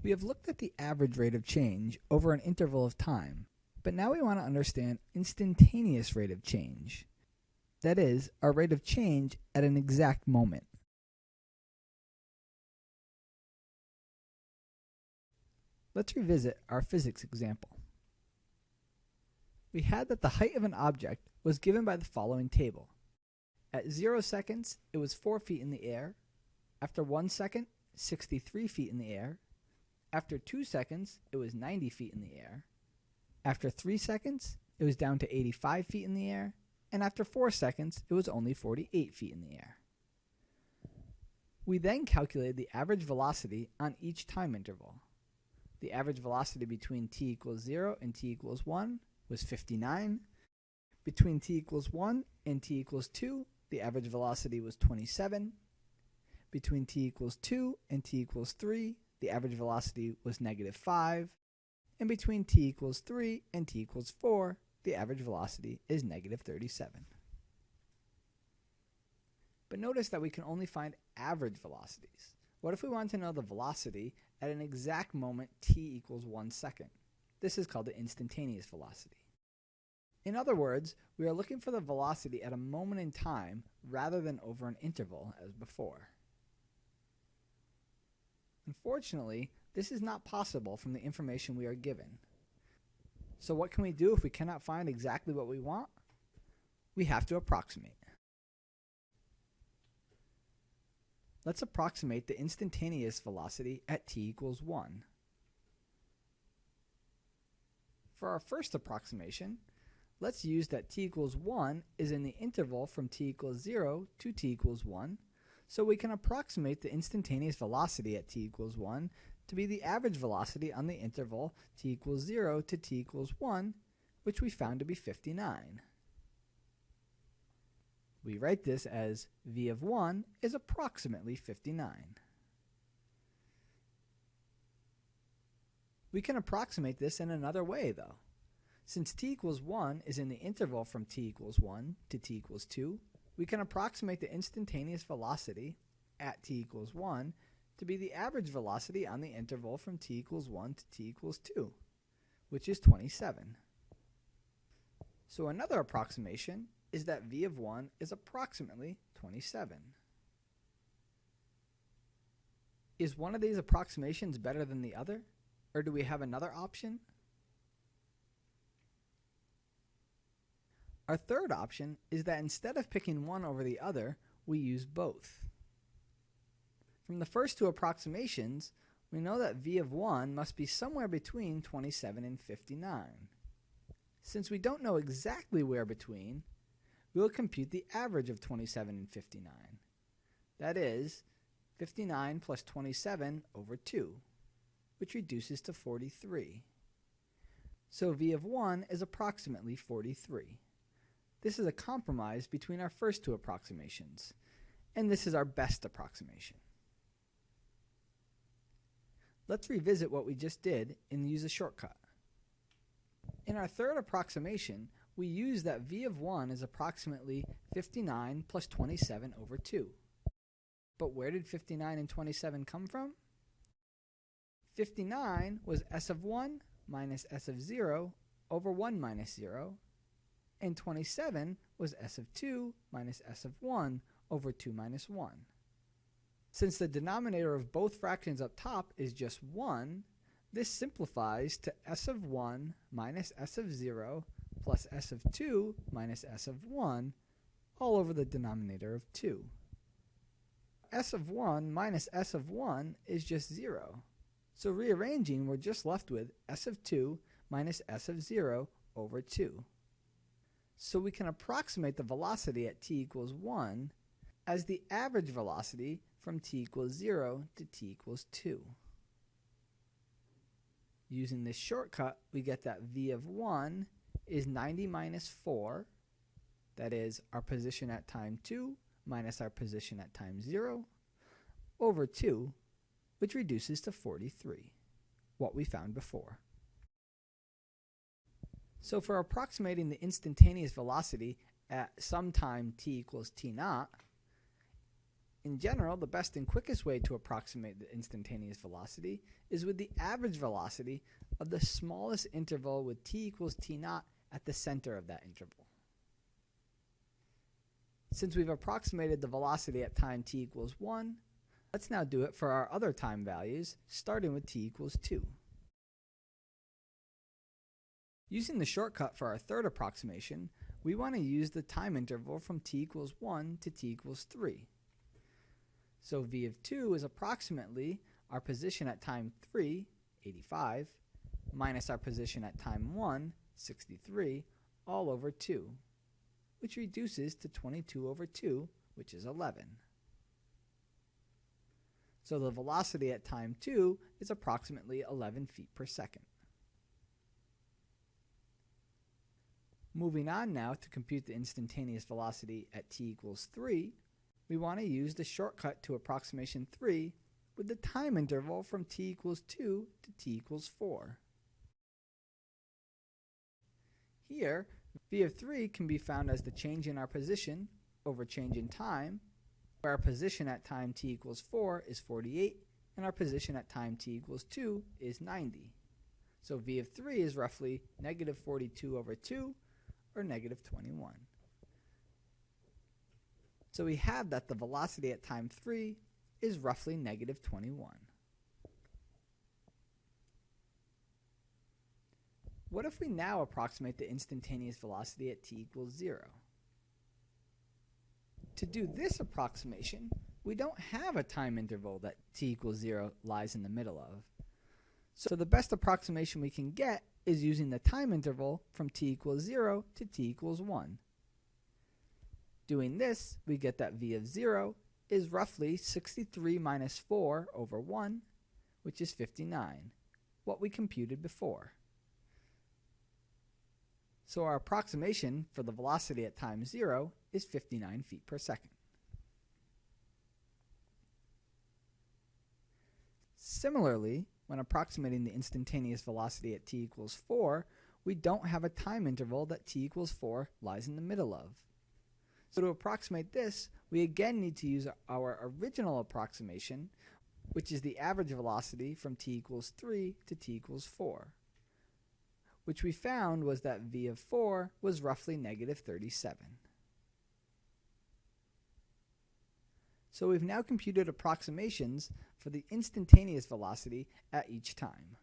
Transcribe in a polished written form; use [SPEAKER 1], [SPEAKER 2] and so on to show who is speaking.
[SPEAKER 1] We have looked at the average rate of change over an interval of time, but now we want to understand instantaneous rate of change. That is, our rate of change at an exact moment. Let's revisit our physics example. We had that the height of an object was given by the following table. At 0 seconds, it was 4 feet in the air. After 1 second, 63 feet in the air. After 2 seconds, it was 90 feet in the air. After 3 seconds, it was down to 85 feet in the air. And after 4 seconds, it was only 48 feet in the air. We then calculated the average velocity on each time interval. The average velocity between t equals 0 and t equals 1 was 59. Between t equals 1 and t equals 2, the average velocity was 27. Between t equals 2 and t equals 3, the average velocity was -5. And between t equals 3 and t equals 4, the average velocity is -37. But notice that we can only find average velocities. What if we want to know the velocity at an exact moment t equals 1 second? This is called the instantaneous velocity. In other words, we are looking for the velocity at a moment in time rather than over an interval as before. Unfortunately, this is not possible from the information we are given. So what can we do if we cannot find exactly what we want? We have to approximate. Let's approximate the instantaneous velocity at t equals 1. For our first approximation, let's use that t equals 1 is in the interval from t equals 0 to t equals 1, so we can approximate the instantaneous velocity at t equals 1 to be the average velocity on the interval t equals 0 to t equals 1, which we found to be 59. We write this as v of 1 is approximately 59. We can approximate this in another way, though. Since t equals 1 is in the interval from t equals 1 to t equals 2, we can approximate the instantaneous velocity at t equals 1 to be the average velocity on the interval from t equals 1 to t equals 2, which is 27. So another approximation is that v of 1 is approximately 27. Is one of these approximations better than the other, or do we have another option? Our third option is that instead of picking one over the other, we use both. From the first two approximations, we know that v of 1 must be somewhere between 27 and 59. Since we don't know exactly where between, we will compute the average of 27 and 59. That is, 59 plus 27 over 2, which reduces to 43. So v of 1 is approximately 43. This is a compromise between our first two approximations, and this is our best approximation. Let's revisit what we just did and use a shortcut. In our third approximation, we use that v of 1 is approximately 59 plus 27 over 2. But where did 59 and 27 come from? 59 was s of 1 minus s of 0 over 1 minus 0, and 27 was s of 2 minus s of 1 over 2 minus 1. Since the denominator of both fractions up top is just 1, this simplifies to s of 1 minus s of 0 plus s of 2 minus s of 1 all over the denominator of 2. S of 1 minus s of 1 is just 0. So rearranging, we're just left with s of 2 minus s of 0 over 2. So we can approximate the velocity at t equals 1 as the average velocity from t equals 0 to t equals 2. Using this shortcut, we get that v of 1 is 90 minus 4, that is our position at time 2 minus our position at time 0, over 2, which reduces to 43, what we found before. So for approximating the instantaneous velocity at some time t equals t naught, In general, the best and quickest way to approximate the instantaneous velocity is with the average velocity of the smallest interval with t equals t naught at the center of that interval. Since we've approximated the velocity at time t equals 1, let's now do it for our other time values, starting with t equals 2. Using the shortcut for our third approximation, we want to use the time interval from t equals 1 to t equals 3. So v of 2 is approximately our position at time 3, 85, minus our position at time 1, 63, all over 2, which reduces to 22 over 2, which is 11. So the velocity at time 2 is approximately 11 feet per second. Moving on now to compute the instantaneous velocity at t equals 3, we want to use the shortcut to approximation 3 with the time interval from t equals 2 to t equals 4. Here, v of 3 can be found as the change in our position over change in time, where our position at time t equals 4 is 48, and our position at time t equals 2 is 90. So v of 3 is roughly negative 42 over 2, or negative 21. So we have that the velocity at time 3 is roughly negative 21. What if we now approximate the instantaneous velocity at t equals 0? To do this approximation, we don't have a time interval that t equals 0 lies in the middle of. So the best approximation we can get is using the time interval from t equals 0 to t equals 1. Doing this, we get that v of 0 is roughly 63 minus 4 over 1, which is 59, what we computed before. So our approximation for the velocity at time 0 is 59 feet per second. Similarly, when approximating the instantaneous velocity at t equals 4, we don't have a time interval that t equals 4 lies in the middle of. So to approximate this, we again need to use our original approximation, which is the average velocity from t equals 3 to t equals 4, which we found was that v of 4 was roughly negative 37. So we've now computed approximations for the instantaneous velocity at each time.